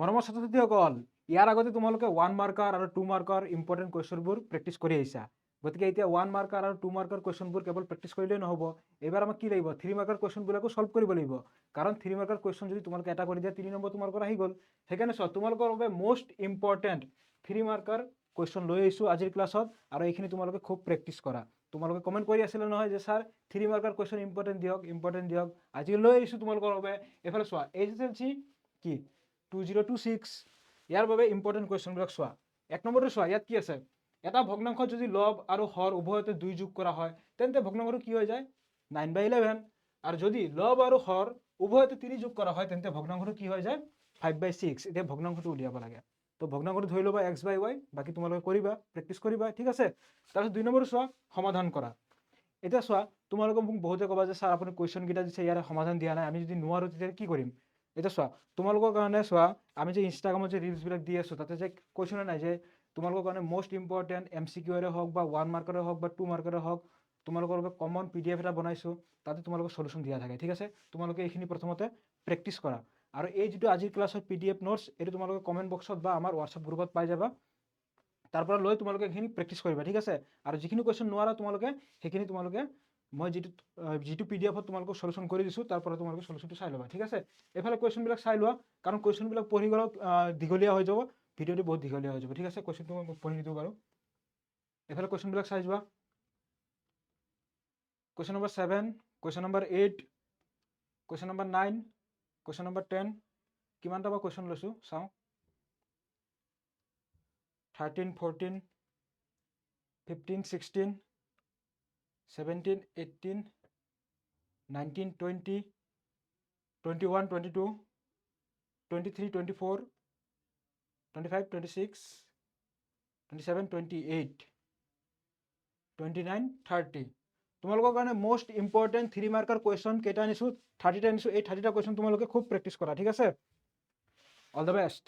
মৰমৰ ছাত্ৰ ছাত্ৰীসকল, ইয়াৰ আগতে তোমালোকে 1 মাৰ্কাৰ আৰু 2 মাৰ্কাৰ ইম্পৰ্টেণ্ট কুৱেশ্যনবোৰ প্ৰেক্টিছ কৰি আহিছা। গতিকে এতিয়া 1 মাৰ্কাৰ আৰু 2 মাৰ্কাৰ কুৱেশ্যনবোৰ কেৱল প্ৰেক্টিছ কৰিলেই নহ'ব। এইবাৰ আমাক কি লাগিব? 3 মাৰ্কাৰ কুৱেশ্যনবিলাকো ছল্ভ কৰিব লাগিব। কাৰণ 3 মাৰ্কাৰ কুৱেশ্যন যদি তোমালোকে এটা কৰি দিয়া 3 নম্বৰ তোমালোকৰ আহি গ'ল। সেইকাৰণে চোৱা, তোমালোকৰ বাবে মষ্ট ইম্পৰ্টেণ্ট 3 মাৰ্কাৰ কুৱেশ্যন লৈ আহিছোঁ আজিৰ ক্লাছত, আৰু এইখিনি তোমালোকে খুব প্ৰেক্টিছ কৰা। তোমালোকে কমেণ্ট কৰি আছিলে নহয় যে ছাৰ 3 মাৰ্কাৰ কুৱেশ্যন ইম্পৰ্টেণ্ট দিয়ক। আজি লৈ আহিছোঁ তোমালোকৰ বাবে। এইফালে চোৱা, HSLC কি 2026, ইয়াৰ বাবে ইম্পৰ্টেণ্ট কুৱেশ্যনবিলাক চোৱা। 1 নম্বৰটো চোৱা, ইয়াত কি আছে? এটা ভগ্নাংশ যদি লব আৰু হৰ উভয়তে 2 যোগ কৰা হয়, তেন্তে ভগ্নাংশটো কি হৈ যায়? 9/11। আৰু যদি লব আৰু হৰ উভয়তে 3 যোগ কৰা হয়, তেন্তে ভগ্নাংশটো কি হৈ যায়? 5/6। এতিয়া ভগ্নাংশটো উলিয়াব লাগে। তো ভগ্নাংশটো ধৰি ল'বা x/y, বাকী তোমালোকে কৰিবা, প্ৰেক্টিছ কৰিবা, ঠিক আছে? তাৰপিছত 2 নম্বৰটো চোৱা, সমাধান কৰা। এতিয়া চোৱা, তোমালোকে মোক বহুতে ক'বা যে ছাৰ আপুনি কুৱেশ্যন কেইটা দিছে ইয়াৰে সমাধান দিয়া নাই, আমি যদি নোৱাৰোঁ তেতিয়া কি কৰিম? এতিয়া চোৱা, তোমালোকৰ কাৰণে চোৱা, আমি যে ইনষ্টাগ্ৰামত যে ৰিলচবিলাক দি আছোঁ, তাতে যে কুৱেশ্যনে নাই যে তোমালোকৰ কাৰণে মষ্ট ইম্পৰ্টেণ্ট MCQৰে হওক বা 1 মাৰ্কৰে হওক বা 2 মাৰ্কৰে হওক, তোমালোকৰ বাবে কমন PDF এটা বনাইছোঁ, তাতে তোমালোকৰ সলিউশ্যন দিয়া থাকে, ঠিক আছে? তোমালোকে এইখিনি প্ৰথমতে প্ৰেক্টিছ কৰা। আৰু এই যিটো আজিৰ ক্লাছৰ PDF নোটছ, এইটো তোমালোকে কমেণ্ট বক্সত বা আমাৰ হোৱাটছআপ গ্ৰুপত পাই যাবা। তাৰ পৰা লৈ তোমালোকে এইখিনি প্ৰেক্টিছ কৰিবা, ঠিক আছে? আৰু যিখিনি কুৱেশ্যন নোৱাৰা তোমালোকে, সেইখিনি তোমালোকে মই যিটো PDFত তোমালোকক সলিউশ্যন কৰি দিছোঁ, তাৰ পৰা তোমালোকে সলিউশ্যনটো চাই ল'বা, ঠিক আছে? এইফালে কুৱেশ্যনবিলাক চাই লোৱা, কাৰণ কুৱেশ্যনবিলাক পঢ়ি গ'লেও দীঘলীয়া হৈ যাব, ভিডিঅ'টো বহুত দীঘলীয়া হৈ যাব, ঠিক আছে? কুৱেশ্যনটো মই পঢ়ি নিদিওঁ বাৰু। এইফালে কুৱেশ্যনবিলাক চাই যোৱা। Question number 7, question number 8, question number 9, question number 10, কিমানটা বা কুৱেশ্যন লৈছোঁ চাওঁ। 13, 14, 15, 16, 17, 18, 19, 20, 21, 22, 23, 24, 25, 26, 27, 28, 29, 30. তোমালোকৰ কাৰণে মষ্ট ইম্পৰ্টেণ্ট 3 মাৰ্কাৰ কুৱেশ্যন কেইটা আনিছোঁ? 30টা আনিছোঁ। এই 30টা কুৱেশ্যন তোমালোকে খুব প্ৰেক্টিছ কৰা, ঠিক আছে? All the best.